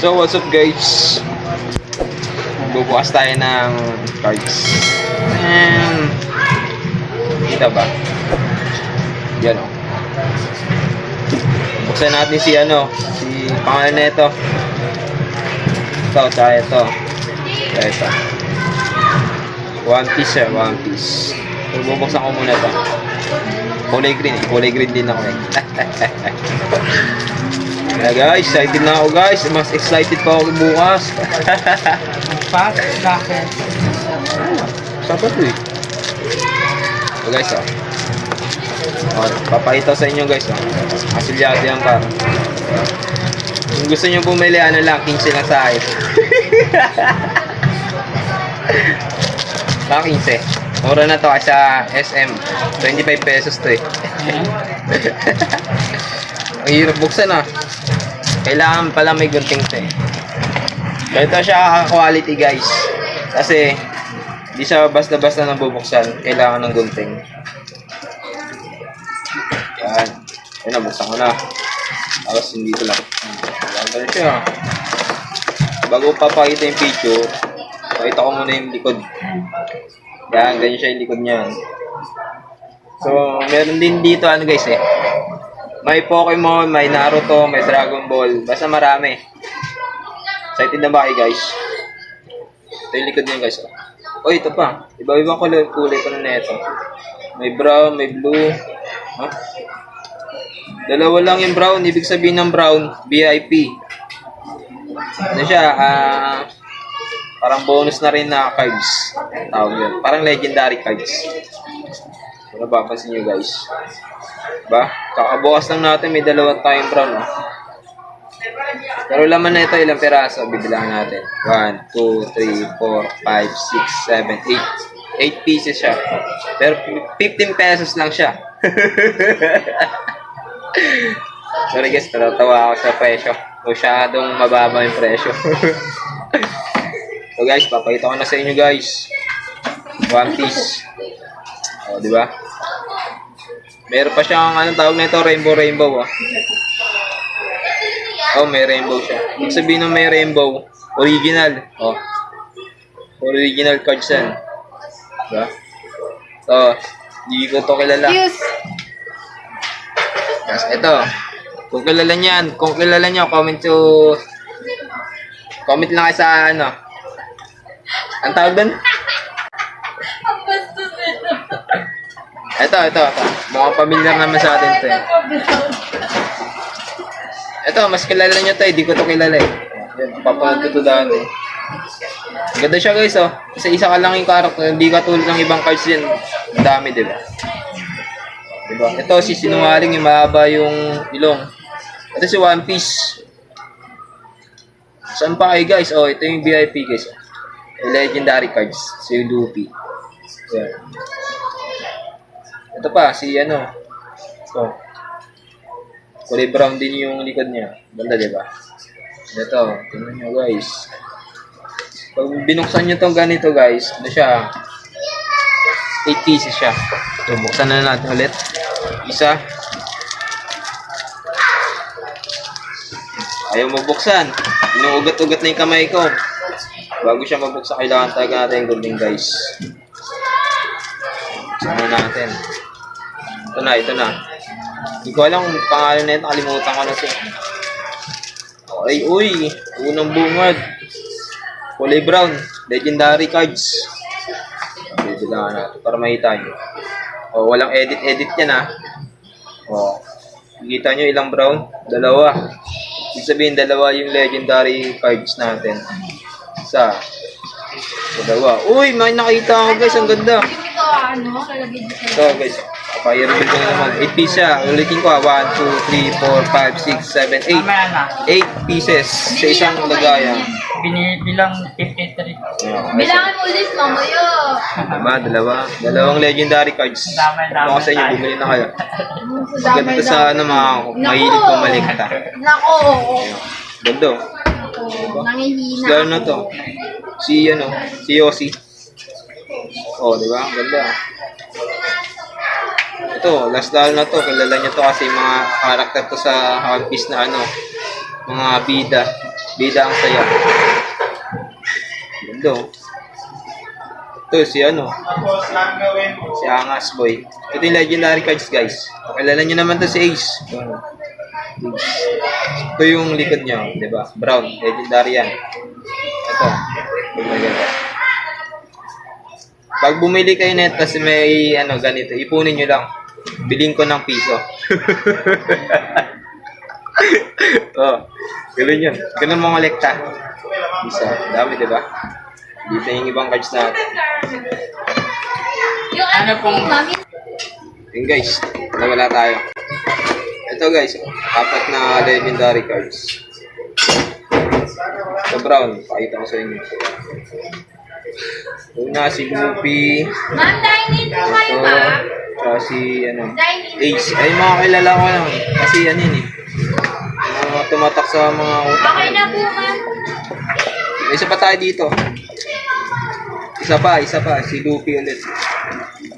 So what's up guys? Bubukas tayo ng cards. And kita ba? Yan o. Buksan natin si pangalan na ito. Ito, tsaka ito. Ito. One Piece siya, One Piece. So bubuksan ko muna ito. Kulay green din ako eh. Kaya guys, excited na ako guys. Mas excited pa ako bukas. Fast bracket. Saan ba ito eh? So guys papakita sa inyo guys Asilyado yan para. Kung gusto nyo bumili, ano lang, 15 lang sa akin. Baka 15. Mura na to kasi sa SM. 25 pesos to eh. Ang hirap buksan Kailangan pala may gunting to eh. Ganito siya quality guys. Kasi hindi siya basta-basta nabubuksan. Kailangan ng gunting. Yan. Yan, nabuksan ko na. Tapos hindi ko lang. Ganito siya. Bago papakita yung picture, pakita ko muna yung likod. Yan, ganyan siya yung likod niyan. So, meron din dito guys eh. May Pokemon, may Naruto, may Dragon Ball. Basta marami. Excited na ba kayo guys? Ito yung likod niya guys. Oh, ito pa. Iba-ibang kulay pa na ito. May brown, may blue. Dalawa lang yung brown. Ibig sabihin ng brown, VIP. Ano siya? Parang bonus na rin na cards. Tawag yun. Parang legendary cards. Kung napapansin nyo guys. Diba? Kakabukas lang natin. May dalawang tayong brown. Pero laman na ito. Ilang peraso? Bibilangan natin. 1, 2, 3, 4, 5, 6, 7, 8. 8 pieces siya. Pero 15 pesos lang siya. Sorry guys. Natatawa ako sa presyo. Masyadong mababa yung presyo. So guys, papakita ko na sa inyo guys. One Piece. O, di ba? Meron pa siyang anong tawag na ito, rainbow. Oh, may rainbow siya. Ibig sabihin ng may rainbow, original. Oh. Original cards yan. Diba? So, hindi ko to kilala. Yes, ito. Kung kilala nyo, comment lang kayo sa ang tawag doon? Ito. Mukhang familiar naman sa atin ito eh. Ito, mas kilala nyo ito eh. Di ko ito kilala eh. Papanood ko ito daan eh. Ganda siya guys Isa ka lang yung character. Hindi ka tulad ng ibang cards din. Ang dami diba? Ito si Sinungaling yung mahaba yung ilong. Ito si One Piece. Saan pa kayo guys? Oh, ito yung VIP guys. Yung legendary cards. Si Luffy. Yan. Ito pa, si Ito. Kulay brown din yung likod niya. Ganda, diba? Ito, tingnan nyo guys. Pag binuksan nyo itong ganito guys, siya? 8 pieces siya. So, buksan na natin ulit. Isa. Ayaw mabuksan. Inuugat-ugat na yung kamay ko. Bago siya mabuksan, kailangan talaga natin yung gunting guys. Buksan na natin. Ito na. Hindi ko alam kung pangalan na ito. Kalimutan ko na siya. Okay, unang bungad. Kulay brown. Legendary cards. Bibilangan natin para makita nyo. Walang edit yan Kita nyo ilang brown? Dalawa. Ibig sabihin, dalawa yung legendary cards natin. Isa. Dalawa. Uy, may nakita ako guys. Ang ganda. Ito guys. Pa-reveal ko na naman. 8 pieces siya. Ulitin ko 1, 2, 3, 4, 5, 6, 7, 8. 8 pieces sa isang lagayan. Binibilang 53. Bilangan ulit, mamaya. Dalawang legendary cards. Ito ko sa inyo, bumili na kayo. Ganda sa mga mahilig pumalikta. Nako. Ganda. Nangihina. Lalo na to. Si Yossi. Diba? Ganda. Ito, last down na to. Kilala nyo to kasi mga karakter to sa One Piece na mga bida. Bida ang saya. Ganda oh. Ito si ano. Si Angas Boy. Ito yung legendary cards guys. Kilala nyo naman to si Ace. Ito yung likod niya, di ba? Brown, legendary yan. Ito. Pag bumili kayo net kasi may ano ganito, ipunin nyo lang. Biling ko ng piso. Oh, ganun yun. Ganun mga kolekta. Isa, dami, di ba? Dito yung ibang cards natin. Yung ano pong- mami? Yun guys, wala tayo. Ito guys, apat na legendary cards. Ito brown, pakita ko sa inyo. Una si Luffy. Ma'am, dine-in po kayo, Ito, ma'am. tsaka si ano, Dine-in. Ace. Ay mga kilala ko lang. Kasi ano yun eh. Mga tumatak sa mga utak. Okay na po, ma'am. May isa pa tayo dito. Isa pa. Si Luffy ulit.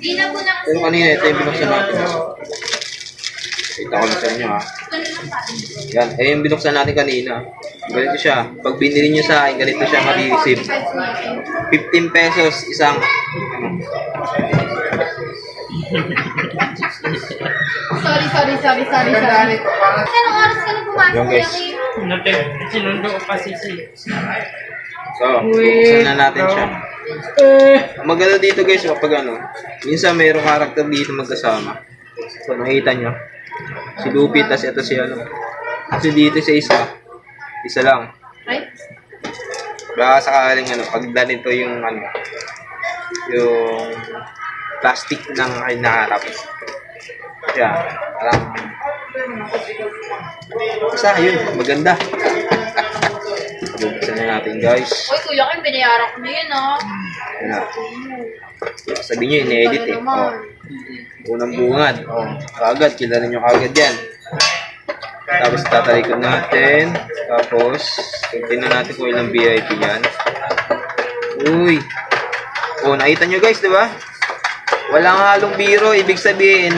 Di na po na kasi. Pero kanina, ito yung binuksan natin. Kita ko na sa inyo ha. Yan, yung binuksan natin kanina. Ganito siya. Pag binili nyo sa akin, ganito siya ma-receive. 15 pesos isang Sorry. Anong oras ka na pumasok? Yung guys. Sinundo ko pa si So, bubuksan na natin siya. Ang maganda dito guys, kapag ano, minsan mayroong karakter dito magkasama. So, nakita nyo. Si Luffy, tas ito si ano. Kasi dito sa isa lang. Right? Baka sakaling ano, pag ganito yung ano, yung plastic ng hinaharap. Yan, parang basta yun, maganda. Buksan na natin guys. Uy, kuya Kim, binayaran ko na yun, oh. Yan na. Sabi nyo, in-edit eh. Oh. Unang bungad. Oh. Kagad, kilala nyo kagad yan. Tapos tatalikod natin. Tapos, tingnan natin kung ilang VIP yan. Uy. Oh, nakita nyo guys, di ba? Walang halong biro. Ibig sabihin,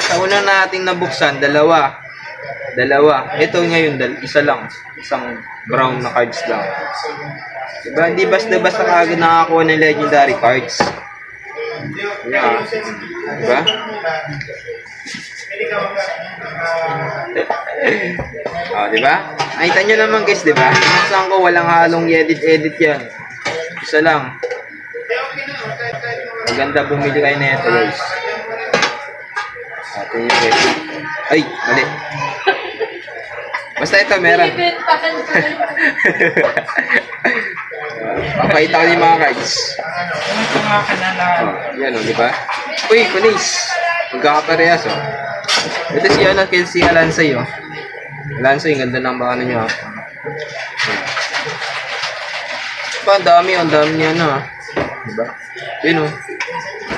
sa una nating nabuksan, dalawa. Ito ngayon, isa lang. Isang brown na cards lang. Diba? Hindi basta-basta kagad nakakuha ng legendary cards. Yeah. Diba? Oh, diba? Nakita nyo naman guys, diba? Saan ko walang halong edit yan. Isa lang. Maganda bumili kayo na ito guys. Atin yung guys. Ay, mali. Basta ito, meron. Papakita ko yung mga cards. Ito nga kanala. Oh, yan o, di ba? Uy, kunis. Magkakaparehas o. Ito si ano, si Alansay o. Alansay, ganda ng baka ninyo o. Ang dami niya ano. Diba? Yun o.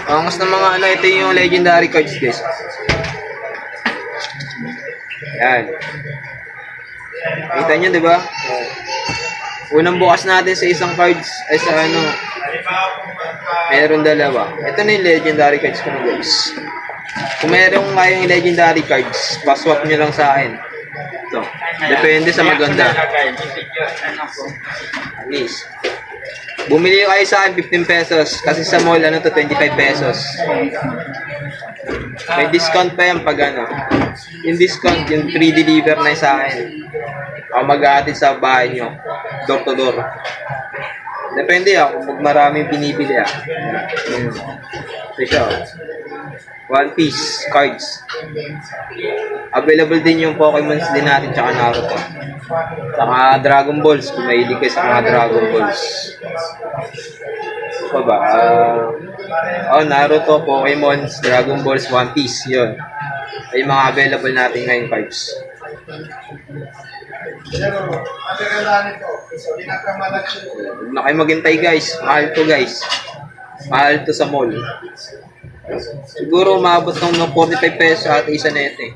Angas ng mga ano, ito yung legendary cards guys. Yan. Kita nyo, di ba? Unang bukas natin sa isang cards, ay sa ano, meron dalawa. Ito na yung legendary cards ko na guys. Kung meron kayong legendary cards, paswap nyo lang sa akin. Ito. Depende sa maganda. At least. Bumili kayo sa akin 15 pesos. Kasi sa mall, ano to, 25 pesos. May discount pa yan pag ano. Yung discount, yung free deliver na sa akin. Ako mag-aatid sa bahay nyo. Door to door. Depende kung maraming binibili Ito siya. One Piece cards. Available din yung Pokemon din natin tsaka Naruto. Tsaka Dragon Balls. Kung mahilig kayo sa mga Dragon Balls. Ano ba? Naruto, Pokemon, Dragon Balls, One Piece. Yun. Ay mga available natin ngayon cards. Huwag na kayo maghintay guys. Mahal to guys. Mahal to sa mall. Siguro umabot ng 45 pesos at isa na ito eh.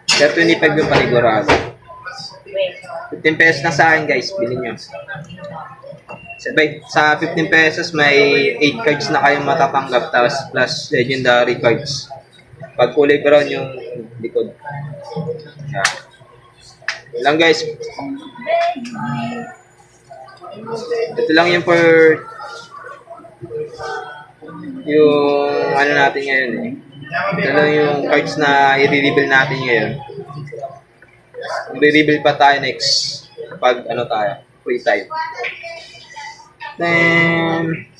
Kaya 25 yung panigurado. 15 pesos na sa akin guys. Bilhin nyo. Sa 15 pesos may 8 cards na kayong matatanggap. Tapos plus legendary cards. Pag kulay brown yung likod. Yan. Lang guys. Ito lang yung for yung ano natin ngayon eh. Ito lang yung cards na i-reveal natin ngayon. I-reveal pa tayo next pag ano tayo, free time. Then